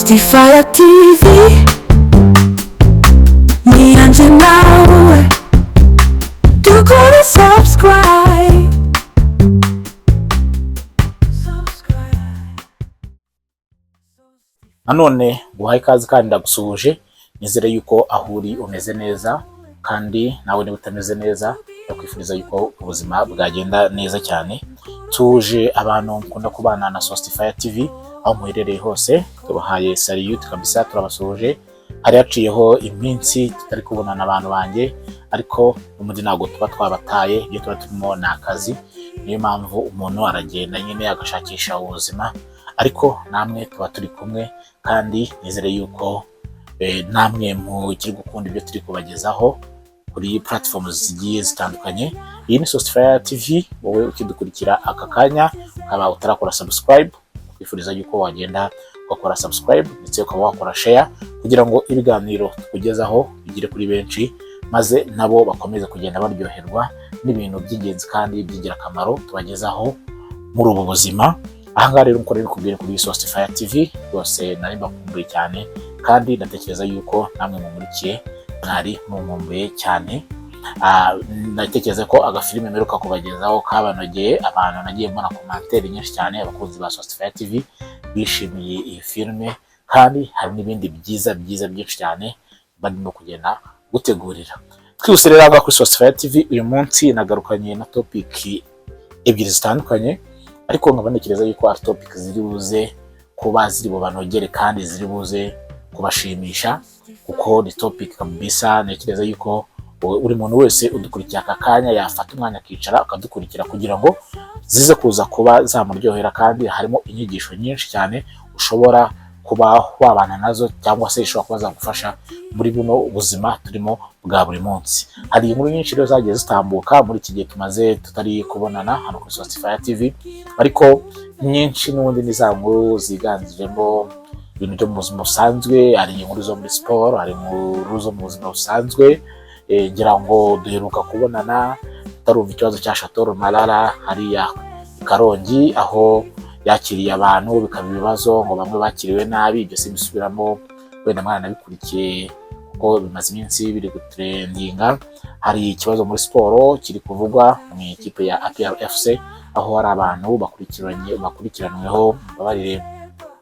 Fire TV nianje nawe dukore subscribe. Nanone guhaye ikaze kandi ndagusuhuje, nizere yuko ahuri umeze neza kandi nawe niba utameze neza ndakwifuriza yuko ubuzima bwagenda neza cyane. Tuje abantu mukunda kubana na Fire TV aho muherereye hose, tubahaye salute kabisa, turabasuhuje. Hari haciyeho iminsi tutari kubonana abantu banjye, ariko umundi ntabwo tuba twabataye, ibyo tuba turimo ni akazi. Niyo mpamvu umuntu aragenda nyine agashakisha ubuzima, ariko namwe tuba turi kumwe kandi nizere yuko namwe mukiri gukunda ibyo turi kubagezaho kuri platforms zigiye zitandukanye. Iyi ni Fire TV, wowe ukidukurikira aka kanya ukaba utarakora subscribe, kwifuriza yuko wagenda ugakora subscribe ndetse ukaba wakora share kugira ngo ibiganiro tukugezaho bigire kuri benshi, maze nabo bakomeze kugenda baryoherwa n'ibintu by'ingenzi kandi by'ingirakamaro tubagezaho muri ubu buzima. Ahangaha rero mukore bikubwire kuri Fire TV, rwose nari mbakumbuye cyane kandi ndatekereza yuko namwe mumurikiye mwari mumumbuye cyane. Natekereza ko agafilime mperuka kubagezaho kabanogeye abantu, nagiye mbona commentaire nyinshi cyane abakunzi ba Fire TV bishimiye iyi filime, kandi hari n'ibindi byiza byinshi cyane barimo kugenda gutegurira. Twese rero anga kuri Fire TV uyu munsi nagarukanye na topic ebyiri zitandukanye, ariko nkabanekereza yuko ari topic ziri buze kuba ziri bubanogere kandi ziri buze kubashimisha, kuko ni topic kabisa nekereza yuko uri muntu wese udukurikiye aka kanya yafata umwanya akicara akadukurikira kugira ngo zize kuza kuba zamuryohera, kandi harimo inyigisho nyinshi cyane ushobora kuba wabana nazo, cyangwa se ishobora kuba zagufasha muri buno ubuzima turimo bwa buri munsi. Hari inkuru nyinshi rero zagiye zitambuka muri iki gihe tumaze tutari kubonana hano kuri Fire TV, ariko nyinshi n'ubundi ni za nkuru ziganjemo ibintu byo mu buzima busanzwe. Hari inkuru zo muri siporo, hari inkuru zo mu buzima busanzwe. Ngira ngo duheruka kubonana tarumva ikibazo cya Chateau Marara hariya Karongi, aho yakiriye abantu bikaba ibibazo ngo bamwe bakiriwe nabi. Ibyo simbisubiramo, wenda mwana nabikurikiye kuko bimaze iminsi biri gutrendinga. Hari ikibazo muri siporo kiri kuvugwa mu ikipe ya APR FC, aho hari abantu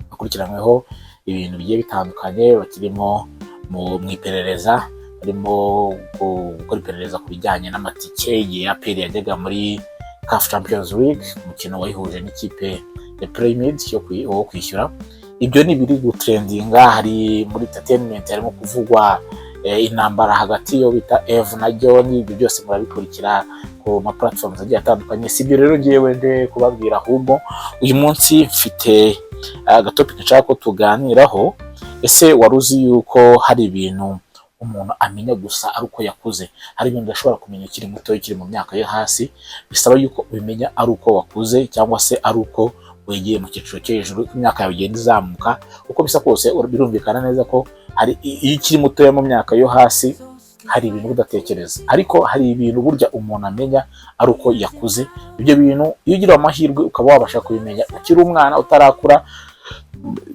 bakurikiranweho ibintu bigiye bitandukanye, bakirimo mu iperereza, barimo gukora iperereza ku bijyanye n'amatike ya APR yajyaga muri CAF Champions League, umukino wayihuje n'ikipe ya Pyramid yo kwishyura. Ibyo ni biri gutrendinga. Hari muri entertainment harimo kuvugwa intambara hagati yo bita Eve na John. Ibyo byose murabikurikira ku ma platforms agiye atandukanye. Sibyo rero ngiyewe nde kubabwira, ahubwo uyu munsi mfite agatopic nshaka ko tuganiraho. Ese waruzi yuko hari ibintu umuntu amenya gusa ari uko yakuze? Hari ibintu udashobora kumenya ukiri muto, ukiri mu myaka yo hasi, bisaba yuko ubimenya ari uko wakuze, cyangwa se ari uko wegeye mu cyiciro cyo hejuru, imyaka yawe igenda izamuka. Uko bisa kose birumvikana neza ko hari iyo ukiri muto mu myaka yo hasi hari ibintu udatekereza, ariko hari ibintu burya umuntu amenya ari uko yakuze. Ibyo bintu iyo ugira amahirwe ukaba wabasha kubimenya ukiri umwana utarakura,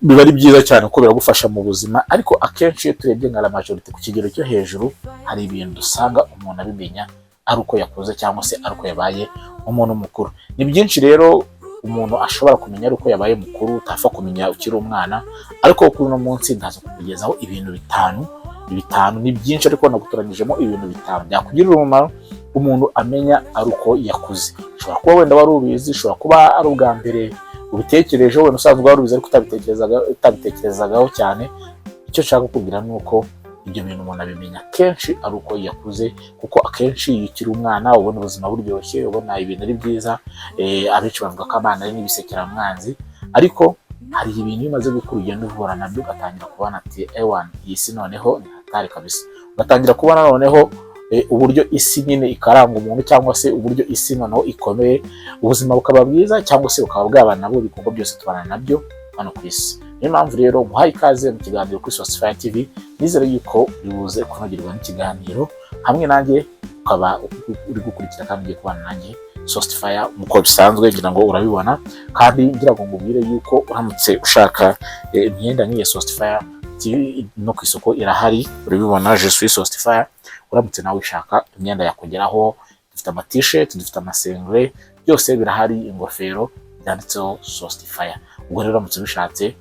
biba ari byiza cyane kuko biragufasha mu buzima. Ariko akenshi iyo turebye nka la majorité ku kigero cyo hejuru, hari ibintu dusanga umuntu abimenya ari uko yakuze, cyangwa se ari uko yabaye umuntu mukuru. Ni byinshi rero umuntu ashobora kumenya ari uko yabaye mukuru utapfa kumenya ukiri umwana, ariko kuri uno munsi ndaza kukugezaho ibintu bitanu. Ni byinshi ariko nagutoranyijemo ibintu bitanu byakugirira umumaro umuntu amenya ari uko yakuze. Ushobora kuba wenda wari ubizi, ushobora kuba ari ubwa mbere ubitekereje, wenda usanzwe wari ubizi ariko utabitekerezagaho cyane. Icyo nshaka kukubwira ni uko ibyo bintu umuntu abimenya kenshi ari uko yakuze, kuko akenshi iyo ukiri umwana ubona ubuzima buryoshye, ubona ibintu ari byiza. Abenshi bavuga ko abana ari n'ibisekeramwanzi, ariko hari ibintu iyo umaze gukura ugenda uhura nabyo ugatangira kubona ati ewana, iyi si noneho ni hatari kabisa. Ugatangira kubona noneho uburyo isi nyine ikaranga umuntu, cyangwa se uburyo isi noneho ikomeye, ubuzima bukaba bwiza, cyangwa se bukaba bwabana nabo ibikorwa byose tubana nabyo hano ku isi. Niyo mpamvu rero muhaye ikaze mu kiganiro kuri Fire TV. Nizere yuko bibuze kunogerwa n'ikiganiro hamwe nanjye, ukaba uri gukurikira kandi ugiye kubana nanjye Sostify uko bisanzwe, ngira ngo urabibona. Kandi ngira ngo ngubwire yuko uramutse ushaka imyenda nk'iyi Sostify no ku isoko irahari, urabibona Je suis Sostify. Uramutse nawe ushaka imyenda yakugeraho, dufite ama t-shirt, dufite amasengre, byose birahari, ingofero byanditseho Sostify. Ubwo rero uramutse bishatse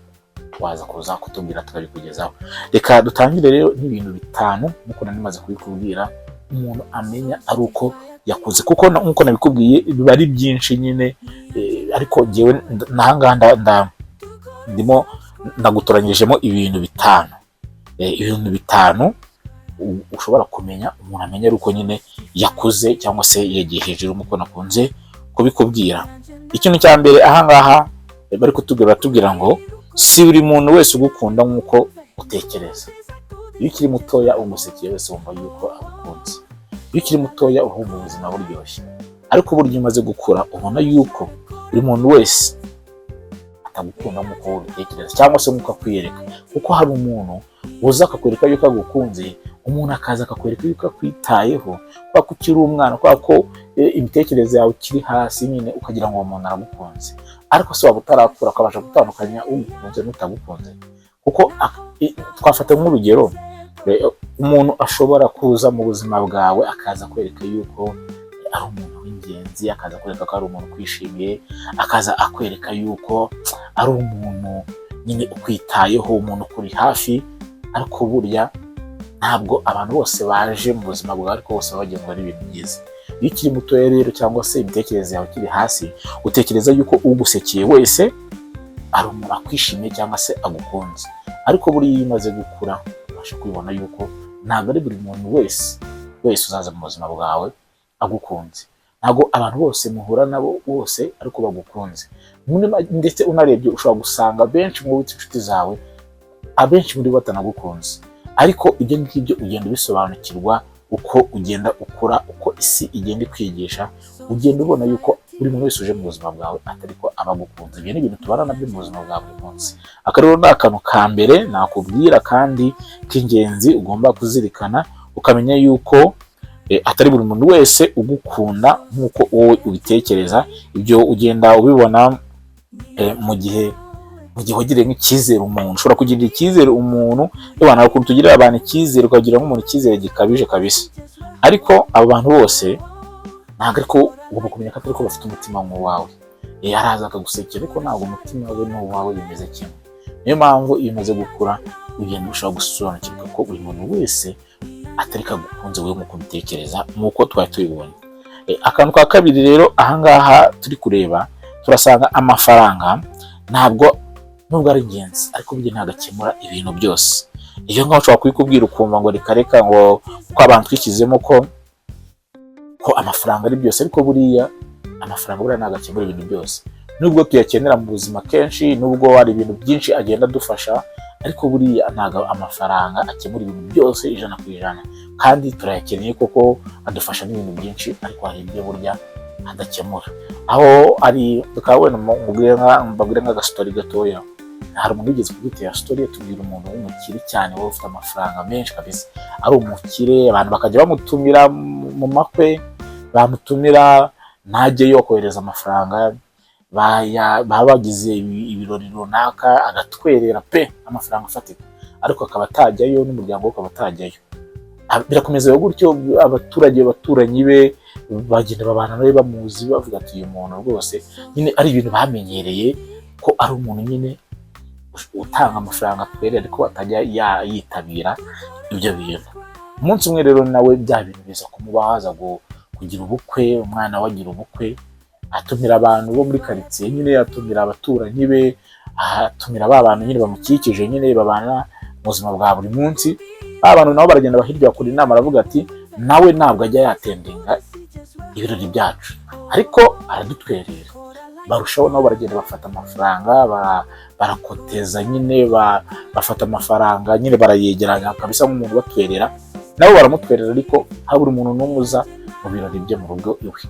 waza kuza kutubwira tukabikugezaho. Reka dutangire rero n'ibintu bitanu nkuko nanimaze kubikubwira umuntu amenya ari uko yakuze, kuko nkuko nabikubwiye biba ari byinshi nyine, ariko jewe nahanga ndimo nagutoranyijemo ibintu bitanu. Ibintu bitanu ushobora kumenya umuntu amenya ari uko nyine yakuze cyangwa se yegeye hejuru, nkuko nakunze kubikubwira. Ikintu cya mbere ahangaha bari kutubwira ngo si buri muntu wese ugukunda nkuko utekereza. Iyo ukiri mutoya umusekeye wese wumva yuko agukunze, iyo ukiri mutoya urumva ubuzima buryoshye, ariko buryo umaze gukura ubona yuko buri muntu wese atagukunda nkuko ubitekereza cyangwa se nkuko akwiyereka. Kuko hari umuntu uza akakwereka yuko agukunze, umuntu akaza akakwereka yuko akwitayeho kubera ko ukiri umwana, kubera ko imitekerereze yawe ukiri hasi nyine, ukagira ngo uwo muntu aragukunze. Ariko se waba utarakura ukabasha gutandukanya ugukunze n'utagukunze. Kuko twafata nk'urugero, umuntu ashobora kuza mu buzima bwawe akaza kwereka yuko ari umuntu w'ingenzi, akaza kwereka ko ari umuntu kwishimiye, akaza akwereka yuko ari umuntu nyine ukwitayeho, umuntu kuri hafi. Ariko burya ntabwo abantu bose baje mu buzima bwawe ariko bose bagengwa n'ibintu byiza. Iyo ukiri mutoya rero cyangwa se imitekerereze yawe ikiri hasi, utekereza yuko ugusekeye wese ari umuntu akwishimiye cyangwa se agukunze. Ariko buri iyo umaze gukura ubasha kubibona yuko ntabwo ari buri muntu wese uzaza mu buzima bwawe agukunze. Ntabwo abantu bose muhura nabo bose ariko bagukunze. Ndetse unarebye ushobora gusanga benshi mu inshuti zawe abenshi muri bo batanagukunze. Ariko ibyo ngibyo ugenda ubisobanukirwa uko ugenda ukura, uko isi igenda ikwigisha, ugenda ubona yuko buri muntu wese uje mu buzima bwawe atari ko abagukunze. Ibyo ni ibintu tubana nabyo mu buzima bwa buri munsi. Aka rero ni akantu ka mbere nakubwira kandi k'ingenzi ugomba kuzirikana, ukamenya yuko atari buri muntu wese ugukunda nk'uko wowe ubitekereza. Ibyo ugenda ubibona mu gihe wagiriye nk'icyizere umuntu. Ushobora kugirira icyizere umuntu, abantu ukuntu tugirira abantu icyizere, ukagira nk'umuntu icyizere gikabije kabisa. Ariko abo bantu bose ntabwo ariko ugomba kumenya ko atari ko bafite umutima nk'uwawe. Araza akagusekera ariko ntabwo umutima we n'uwawe bimeze kimwe. Niyo mpamvu iyo umaze gukura ugenda ushobora gusobanukirwa ko buri muntu wese atari kagukunze wowe nk'uko ubitekereza, nk'uko twari tubibonye. Akantu ka kabiri rero ahangaha turi kureba, turasanga amafaranga nubwo ari ingenzi ariko burya ntabwo akemura ibintu byose. Iyo ngaho ushobora kubikubwira ukumva ngo reka ngo uko abantu twishyizemo ko amafaranga ari byose, ariko buriya amafaranga ntabwo akemura ibintu byose. Nubwo tuyakenera mu buzima kenshi, nubwo hari ibintu byinshi agenda adufasha, ariko buriya ntabwo amafaranga akemura ibintu byose 100%. Kandi turayakeneye kuko adufasha n'ibintu byinshi, ariko hari ibyo burya adakemura. Aho ari tukabona mbabwira nk'agastori gatoya. Hari umuntu wigeze kugutera story atubwira umuntu w'umukire cyane wowe ufite amafaranga menshi kabisa, ari umukire, abantu bakajya bamutumira mu makwe, bamutumira ntajyeyo kohereza amafaranga, baba bagize ibirori runaka agatwerera pe amafaranga afatika, ariko akaba atajyayo n'umuryango we ukaba atajyayo. Birakomeza gutyo, abaturage baturanyi be bagenda babana nawe bamuzi, bavuga ati uyu muntu rwose nyine ari ibintu bamenyereye ko ari umuntu nyine utanga amafaranga atwerera ariko atajya yitabira ibyo bintu. Umunsi umwe rero nawe bya bintu biza kumubaza kugira ubukwe, umwana we agira ubukwe, atumira abantu bo muri quartier nyine, atumira abaturanyi be, atumira ba bantu nyine bamukikije nyine babana mu buzima bwa buri munsi. Abantu nabo baragenda bahirya kuri inama, aravuga ati nawe ntabwo ajya yatendinga ibirori byacu ariko aradutwerera. Barushaho nabo baragenda bafata amafaranga, barakoteza nyine, bafata amafaranga nyine barayegeranya kabisa nk'umuntu batwerera, nabo baramutwerera. Ariko habura umuntu n'umuza mu birori bye mu rugo iwe,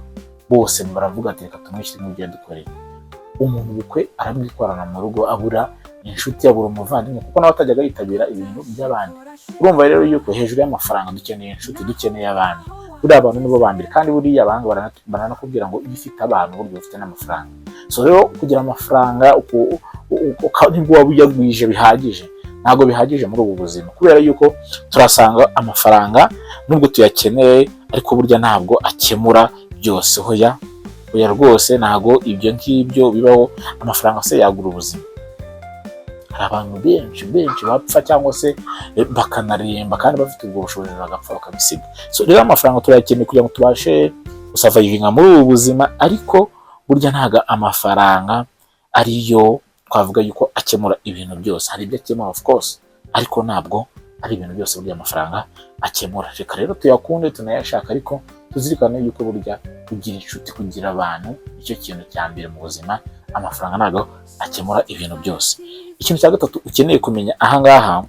bose baravuga ati reka tumwishyire mu byo dukoreye. Umuntu ubukwe aramwikorana mu rugo, abura inshuti, abura umuvandimwe, kuko nawe atajyaga yitabira ibintu by'abandi. Urumva rero yuko hejuru y'amafaranga dukeneye inshuti, dukeneye abandi. buriya abantu nibo bambere, kandi buriya abahanga baranakubwira ngo iyo ufite abantu burya ufite n'amafaranga. So rero kugira amafaranga nibwo waba uyagwije bihagije, ntabwo bihagije muri ubu buzima, kubera yuko turasanga amafaranga nubwo tuyakeneye ariko burya ntabwo akemura byose. Hoya rwose ntabwo ibyo ngibyo bibaho. Amafaranga se yagura ubuzima? Hari abantu benshi bapfa cyangwa se bakanaremba kandi bafite ubwo bushobozi bagapfa bakabisiga. So rero amafaranga turayakeneye kugira ngo tubashe gusavayivinga muri ubu buzima, ariko burya ntabwo amafaranga ariyo twavuga yuko akemura ibintu byose. Hari ibyo akemura of course, ariko ntabwo ari ibintu byose burya amafaranga akemura. Reka rero tuyakunde tunayashaka, ariko tuzirikane yuko burya kugira inshuti, kugira abantu, icyo kintu cya mbere mu buzima. Amafaranga ntabwo akemura ibintu byose. Ikintu cya gatatu ukeneye kumenya ahangaha,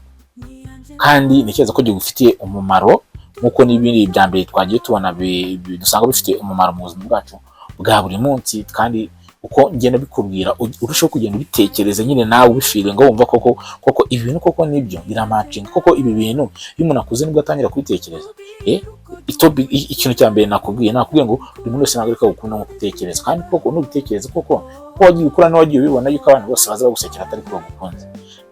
kandi ntekereza ko gifitiye umumaro, nk'uko n'ibindi bya mbere twagiye tubona dusanga bifitiye umumaro mu buzima bwacu bwa buri munsi, kandi uko ngenda bikubwira urushaho kugenda ubitekereza nyine nawe ubishiringa, wumva koko ibi bintu koko nibyo biramacinga, koko ibi bintu iyo umuntu akuze nibwo atangira kubitekereza. Ikintu cya mbere nakubwiye ngo buri muntu wese ntabwo ariko gukunda nko gutekereza, kandi koko n'ubitekereza koko wagiye ukura n'uwagiye ubibona yuko abantu bose baza bagusekera atari ko bagukunze.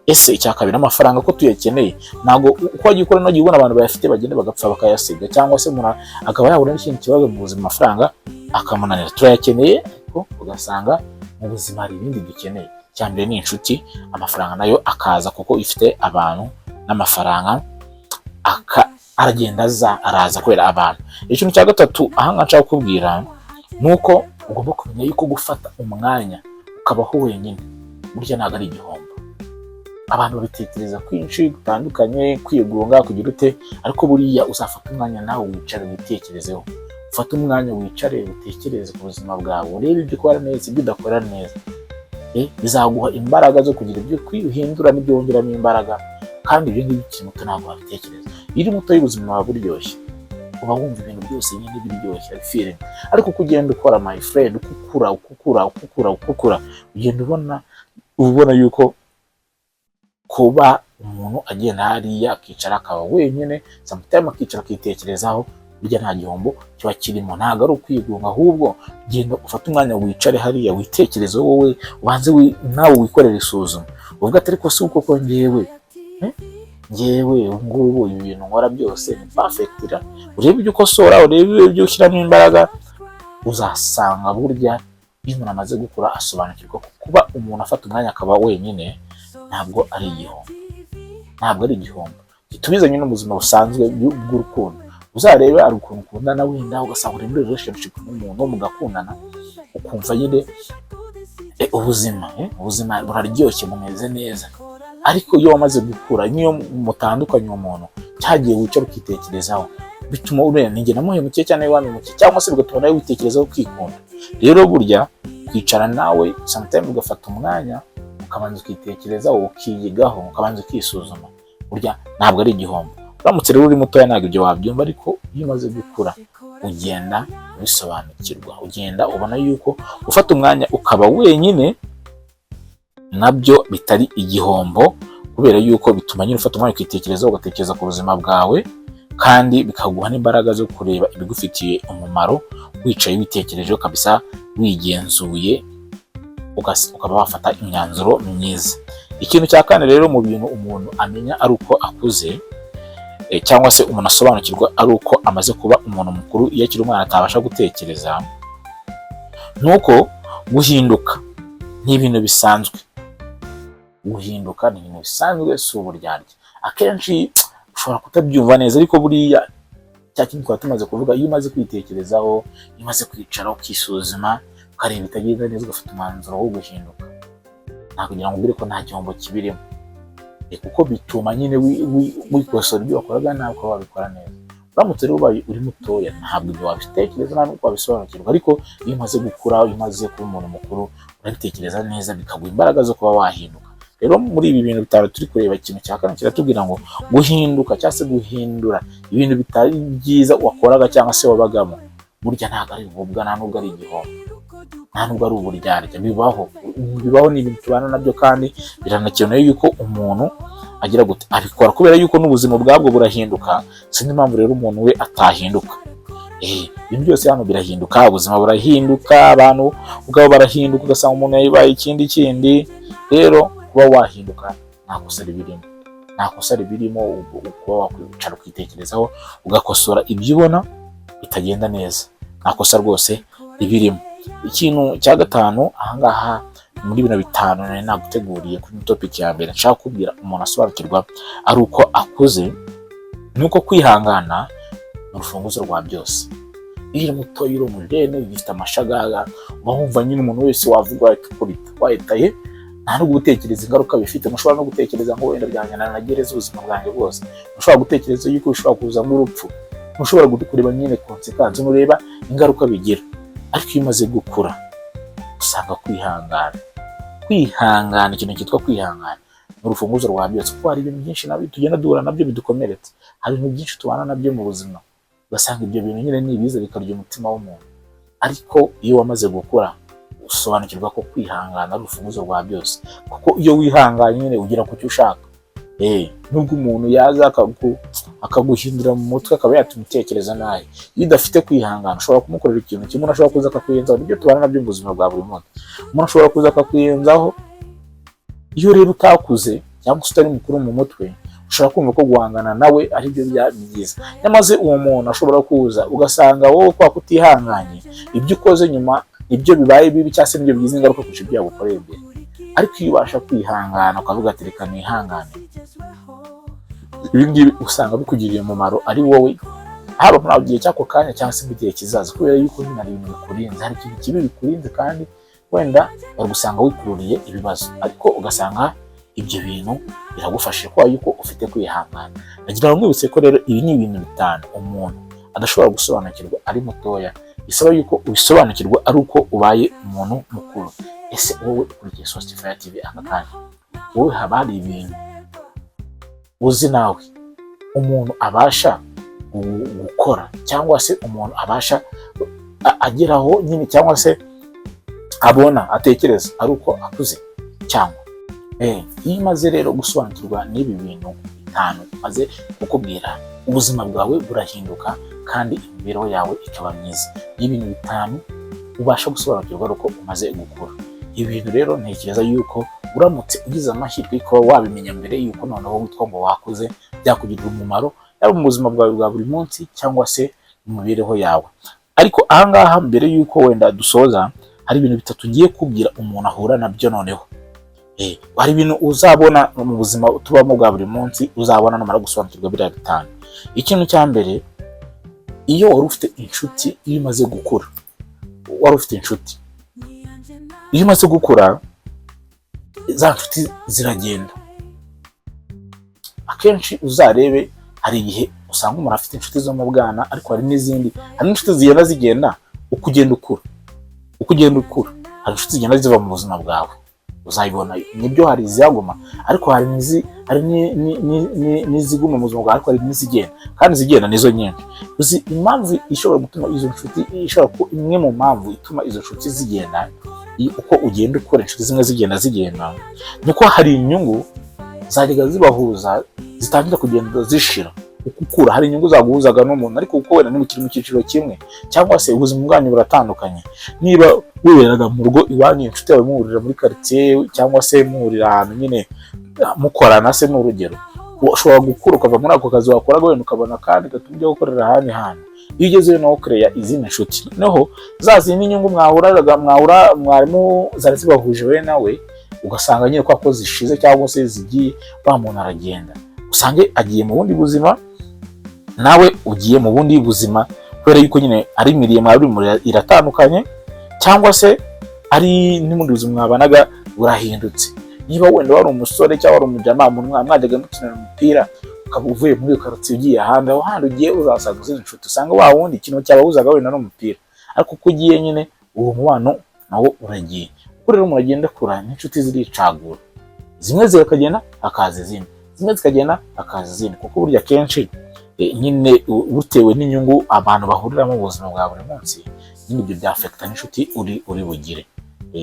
Ese icya kabiri, amafaranga ko tuyakeneye, ntabwo uko wagiye ukura n'uwagiye ubona abantu bayafite bagenda bagapfa bakayasiga, cyangwa se umuntu akaba yahura n'ikindi kibazo mu buzima amafaranga akamunanira. Turayakeneye ariko ugasanga mu buzima hari ibindi dukeneye. Icya mbere ni inshuti, amafaranga nayo akaza kuko ifite abantu, n'amafaranga aragenda araza kubera abantu. Ikintu cya gatatu ahanga nshaka kukubwira nuko ugomba kumenya yuko gufata umwanya ukabaho wenyine burya ntabwo ari igihombo. Abantu babitekereza kwinshi gutandukanye, kwigunga, kugira ute, ariko buriya uzafata umwanya nawe wicare witekerezeho. Ufate umwanya wicare utekereze ku buzima bwawe, urebe ibyo ukora neza, ibyo udakora neza. Bizaguha imbaraga zo kugira ibyo kwihindura n'ibyo wongeramo imbaraga, kandi ibyo ngibyo ukiri muto ntabwo wabitekereza. Iyo uri muto y'ubuzima buba buryoshye, uba wumva ibintu byose nyine biryoshye, ari feeling. Ariko uko ugenda ukora my friend, ukukura, ugenda ubona yuko kuba umuntu agenda hariya akicara akaba wenyine, sometimes akicara akitekerezaho, burya nta gihombo kiba kirimo. Ntabwo ari ukwigunga, ahubwo genda ufate umwanya wicare hariya witekerezeho, wowe ubanze nawe wikorera isuzuma, uvuga ati ariko si uko ko ngewe ngubu ibi bintu nkora byose ni perfect. Urebe ibyo ukosora, urebe ibyo ushyiramo imbaraga, uzasanga burya iyo umuntu amaze gukura asobanukirwa ko kuba umuntu afata umwanya akaba wenyine ntabwo ari igihombo. Tubizanye n'ubuzima busanzwe bw'urukundo. Uzarebe ari ukuntu ukundana wenda ugasanga uri muri relationship n'umuntu mugakundana, ukumva nyine ubuzima buraryoshye, bumeze neza. Ariko iyo wamaze gukura, niyo mutandukanye umuntu, cyagiye wicara ukitekerezaho, bituma ureba ninjye namuhemukiye cyane wamuhemukiye, cyangwa se bigatuma nawe witekerezaho kwikunda. Rero burya kwicara nawe sometimes ugafata umwanya ukabanza ukitekerezaho, ukiyigaho, ukabanza ukisuzuma, burya ntabwo ari igihombo. Uramutse rero uri mutoya ntabwo ibyo wabyumva, ariko iyo umaze gukura ugenda ubisobanukirwa, ugenda ubona yuko ufata umwanya ukaba wenyine nabyo bitari igihombo, kubera yuko bituma nyine ufata umwanya ukitekerezaho, ugatekereza ku buzima bwawe, kandi bikaguha n'imbaraga zo kureba ibigufitiye umumaro, wicaye witekerejeho kabisa, wigenzuye, ukaba wafata imyanzuro myiza. Ikintu cya kane rero mu bintu umuntu amenya ari uko akuze, cyangwa se umuntu asobanukirwa ari uko amaze kuba umuntu mukuru, iyo akiri umwana atabasha gutekereza, nuko guhinduka ni ibintu bisanzwe. Guhinduka ni ibintu bisanzwe, si uburyarya. Akenshi ushobora kutabyumva neza, ariko buriya cya kintu twaba tumaze kuvuga, iyo umaze kwitekerezaho, iyo umaze kwicara ukisuzuma, ukareba ibitagenda neza, ugafata umwanzuro wo guhinduka, ntabwo kugira ngo ubwire ko nta gihombo kibirimo, kuko bituma nyine wikosora ibyo wakoraga nawe ukaba wabikora neza. Uramutse rero ubaye uri mutoya, ntabwo ibyo wabitekereza ntabwo wabisobanukirwa, ariko iyo umaze gukura, iyo umaze kuba umuntu mukuru, urabitekereza neza, bikaguha imbaraga zo kuba wahinduka. Rero muri ibi bintu bitanu turi kureba, ikintu cya kane kiratubwira ngo guhinduka cyangwa se guhindura ibintu bitari byiza wakoraga cyangwa se wabagamo, burya ntabwo ari ububwa, nta nubwo ari igihombo, nta nubwo ari uburyarya. Bibaho ni ibintu tubana nabyo, kandi biranakenewe yuko umuntu agira gute abikora, kubera yuko n'ubuzima bwabwo burahinduka. Sinzi impamvu rero umuntu we atahinduka. ibintu byose hano birahinduka, ubuzima burahinduka, abantu ubwabo barahinduka, ugasanga umuntu yabaye ikindi. Rero kuba wahinduka nta kosa ribirimo, nta kosa ribirimo. Kuba wakwicara ukitekerezaho ugakosora ibyo ubona bitagenda neza, nta kosa rwose ribirimo. Ikintu cya gatanu ahangaha muri bino bitanu nari naguteguriye kuri topic ya mbere nshaka kubwira umuntu asobanukirwa ari uko akuze, nuko kwihangana urufunguzo rwa byose. Iyo muto uri umujene ufite amashagaga, wumva nyine umuntu wese wavuga akakubita wahitaye, nta no gutekereza ingaruka bifite. Mushobora no gutekereza ngo wenda byanyana na gereza ubuzima bwanjye bwose, mushobora gutekereza yuko bishobora kuza nk'urupfu, mushobora kureba nyine consequence, mureba ingaruka bigira. Ariko iyo umaze gukura usanga kwihangana, ikintu cyitwa kwihangana urufunguzo rwa byose. Kuko hari ibintu byinshi nabyo tugenda duhura nabyo bidukomeretse, hari ibintu byinshi tubana nabyo mu buzima, ugasanga ibyo bintu nyine nibiza bikarya umutima w'umuntu. Ariko iyo wamaze gukura usobanukirwa ko kwihangana ari urufunguzo rwa byose. Kuko iyo wihanganye nyine ugira ku cyo ushaka. Nubwo umuntu yaza akaguhindura mu mutwe akaba yatuma utekereza nabi, iyo udafite kwihangana ushobora kumukorera ikintu kimwe, ashobora kuza akakwiyenzaho. Nibyo tubana nabyo mu buzima bwa buri munsi, umuntu ashobora kuza akakwiyenzaho. Iyo rero utakuze cyangwa se utari mukuru mu mutwe, ushobora kumva ko guhangana nawe ari byo byiza. Nyamaze uwo muntu ashobora kuza ugasanga wowe kwa kutihanganye, ibyo ukoze nyuma ibyo bibaye bibi cyangwa se nibyo bigize ingaruka kurusha ibyo yagukoreye mbere. Ariko iyo ubasha kwihangana ukavuga ati reka nihangane, ibi ngibi usanga bikugiriye umumaro ari wowe, haba muri gihe cy'ako kanya cyangwa se mu gihe kizaza, kubera yuko nyine ari ibintu bikurinze. Hari ikintu kibi bikurinze kandi wenda bari gusanga wikururiye ibibazo, ariko ugasanga ibyo bintu biragufasha kubera yuko ufite kwihangana. Nagira ngo mwibutse ko rero ibi ni ibintu bitanu umuntu adashobora gusobanukirwa ari mutoya, bisaba yuko ubisobanukirwa ari uko ubaye umuntu mukuru. Ese wowe ukurikiye Source Fire TV aka kanya, wowe haba hari ibintu uzi nawe umuntu abasha gukora, cyangwa se umuntu abasha ageraho nyine, cyangwa se abona atekereza ari uko akuze cyangwa iyo maze rero gusobanukirwa n'ibi bintu bitanu maze kukubwira, ubuzima bwawe burahinduka kandi imibereho yawe ikaba myiza. Ibintu bitanu ubasha gusobanukirwa ari uko umaze gukura. Ibi bintu rero ntekereza yuko uramutse ugize amahirwe ko wabimenya mbere yuko noneho witwa ngo wakuze, byakugirira umumaro yaba mu buzima bwawe bwa buri munsi cyangwa se mu mibereho yawe. Ariko ahangaha mbere yuko wenda dusoza, hari ibintu bitatu ngiye kubwira umuntu ahura nabyo noneho. Hari ibintu uzabona mu buzima tubamo bwa buri munsi, uzabona namara gusobanukirwa biriya bitanu. Ikintu cya mbere, iyo wari ufite inshuti, iyo umaze gukura wari ufite inshuti, iyo umaze gukura za nshuti ziragenda. Akenshi uzarebe hari igihe usanga umuntu afite inshuti zo mu bwana, ariko hari n'izindi, hari inshuti zigenda uko ugenda ukura, hari inshuti zigenda ziva mu buzima bwawe, uzayibona. Nibyo hari izaguma, ariko hari n'iziguma mu buzima bwawe, ariko hari n'izigenda, kandi zigenda nizo nyinshi. Uzi impamvu ishobora gutuma izo nshuti, imwe mu mpamvu ituma izo nshuti zigenda, uko ugenda ukora inshuti zimwe zigenda, nuko hari inyungu zajyaga zibahuza zitangira kugenda zishira. Uko ukura hari inyungu zaguhuzaga n'umuntu, ariko uko wenda nimukiri mu cyiciro kimwe cyangwa se ubuzima bwanyu buratandukanye. Niba wiberaga mu rugo iwanyu, inshuti yawe muhurira muri quartier cyangwa se muhurira ahantu nyine mukorana, se n'urugero, ushobora gukura ukava muri ako kazi wakoraga wenda ukabona kandi gatujya gukorera ahandi hantu. Iyo ugezeyo nawe ukereya izindi nshuti, noneho za zindi inyungu mwarimu zari zibahuje we nawe, ugasanga nyine ko zishize cyangwa se zigiye, wa muntu aragenda, usange agiye mu bundi buzima, nawe ugiye mu bundi buzima, kubera yuko nyine ari imirimo iratandukanye, cyangwa se ari n'ubundi buzima mwabanaga burahindutse. Niba wenda wari umusore cyangwa wari umujama, mwajyaga mukinira umupira, ukaba uvuye muri iyo quartier ugiye ahandi, aho handi ugiye uzasanga izindi nshuti, usanga wa wundi ikintu cyabahuzaga wenda n'umupira, ariko uko ugiye nyine uwo mubano nawo uragiye. Kuko rero umuntu agenda akura n'inshuti ziricagura, zimwe zikagenda hakaza izindi, zimwe zikagenda hakaza izindi, kuko burya kenshi nyine butewe n'inyungu abantu bahuriramo mu buzima bwa buri munsi, nyine ibyo byafekta n'inshuti uri bugire.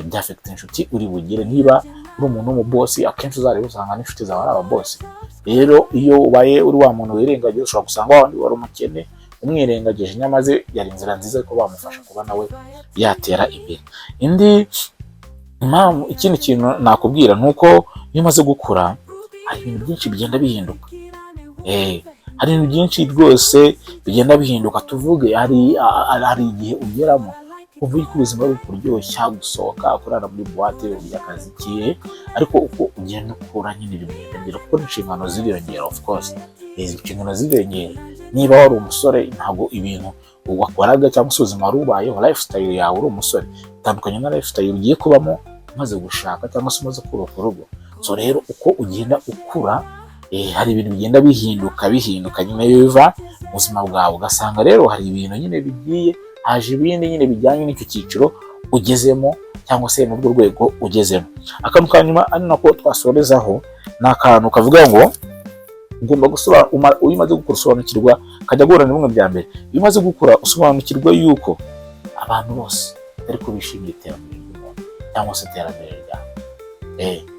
Byafekta inshuti uri bugire. Niba uri umuntu w'umubosi, akenshi uzareba usanga n'inshuti zawe ari ababosi. Rero iyo ubaye uri wa muntu wirengagiza, ushobora gusanga wari umukene, umwirengagije, nyamaze yari inzira nziza ko bamufasha kuba nawe yatera imbere. Indi impamvu, ikindi kintu nakubwira nuko iyo umaze gukura hari ibintu byinshi bigenda bihinduka. Hari ibintu byinshi rwose bigenda bihinduka. Tuvuge hari igihe ugeramo uvuga ko ubuzima buri kuryoshya, gusohoka, kurara muri boîte, urya akazi kihe, ariko uko ugenda ukura nyine bimwiyongera kuko inshingano ziriyongera. Of course inshingano ziriyongera. Niba wari umusore ntabwo ibintu wakoraga cyangwa se ubuzima wari ubayeho, lifestyle yawe uri umusore itandukanye na lifestyle ugiye kubamo umaze gushaka cyangwa se umaze kubaka urugo. So rero uko ugenda ukura hari ibintu bigenda bihinduka nyine biva mu buzima bwawe, ugasanga rero hari ibintu nyine bigiye haje ibindi nyine bijyanye n'icyo cyiciro ugezemo cyangwa se mu rwego ugezemo. Akantu ka nyuma ari nako twasorezaho ni akantu kavuga ngo ugomba gusobanukirwa. Iyo umaze gukura usobanukirwa, kajya guhura na bimwe bya mbere. Iyo umaze gukura usobanukirwa yuko abantu bose ariko bishimiye iterambere ry'umuntu cyangwa se iterambere ryawe.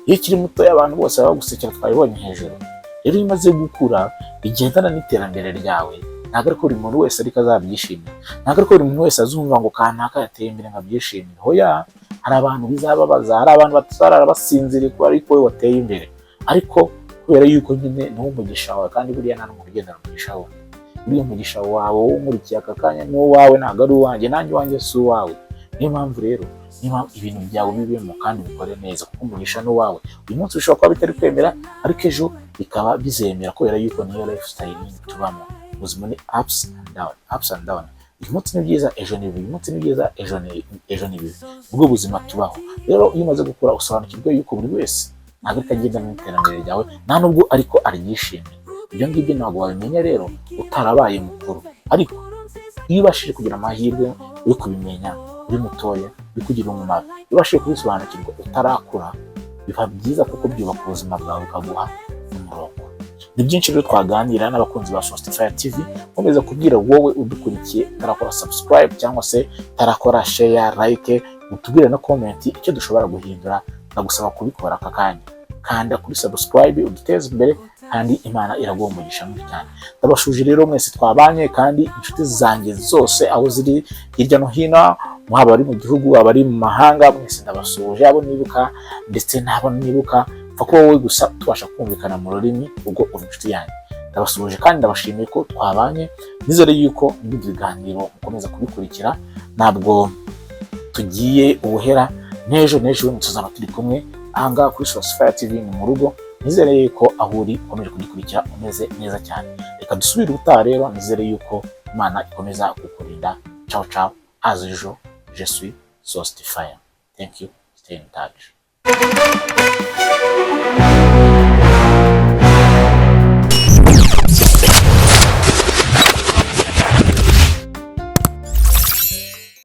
Iyo ukiri muto abantu bose baba gusekera, twabibonye hejuru. Rero iyo umaze gukura bigendana n'iterambere ryawe, ntabwo ariko buri muntu wese ariko azabyishimira, ntabwo ariko buri muntu wese azumva ngo kanaka yateye imbere ngo abyishimire. Hoya, hari abantu bizababaza, hari abantu batazarara basinziriye kuba ariko wowe wateye imbere, ariko kubera yuko nyine ni umugisha wawe, kandi buriya nta n'umuntu ugendana umugisha wawe. Buriya umugisha wawe wowe umurikiye aka kanya ni uwawe, ntabwo ari uwanjye, nanjye uwanjye si uwawe. Niyo mpamvu rero ibintu byawe bibemo kandi ubikore neza, kuko umugisha ni uwawe. Uyu munsi bishobora kuba bitari kwemera, ariko ejo bikaba bizemera, kubera yuko niyo lifestyle tubamo. Ubuzima ni ups and down. Uyu munsi ni byiza, ejo ni bibi. Uyu munsi ni byiza, ejo ni bibi. Ubwo buzima tubaho. Rero iyo umaze gukura usobanukirwa yuko buri wese ntabwo ariko agenda mu iterambere ryawe, nta nubwo ariko aryishimiye. Ibyo ngibyo ntabwo wabimenya rero utarabaye mukuru, ariko iyo ubashije kugira amahirwe yo kubimenya uri mutoya, bikugira umumaro. Iyo ubashije kubisobanukirwa utarakura, biba byiza kuko byubaka ubuzima bwawe, ukaguha umurongo. Ni byinshi rero twaganira n'abakunzi ba Sostify TV. Nkomeza kubwira wowe udukurikiye utarakora subscribe cyangwa se utarakora share, like, utubwire na comment icyo dushobora guhindura. Ndagusaba kubikora aka kanya. Kanda kuri subscribe uduteze imbere, kandi Imana iraguha umugisha mwinshi cyane. Ndabashuje rero mwese twabanye, kandi inshuti zanjye zose aho ziri hirya no hino, mwaba bari mu gihugu, abari mu mahanga, mwese ndabasuje, abo nibuka ndetse n'abo nibuka. Pfa ko wowe gusa tubasha kumvikana mu rurimi, ubwo uri inshuti yanjye. Ndabasuje kandi ndabashimiye ko twabanye. Nizere yuko ibindi biganiro mukomeza kubikurikira, ntabwo tugiye ubuhera. N'ejo tuzaba turi kumwe ahangaha kuri Sosify TV ni mu rugo. Nizere yuko aho uri ukomeje kugikurikira umeze neza cyane. Reka dusubire ubutaha rero. Nizere yuko Imana ikomeza kukurinda. Ciao. As usual, je suis Sostify. Thank you. Stay in touch.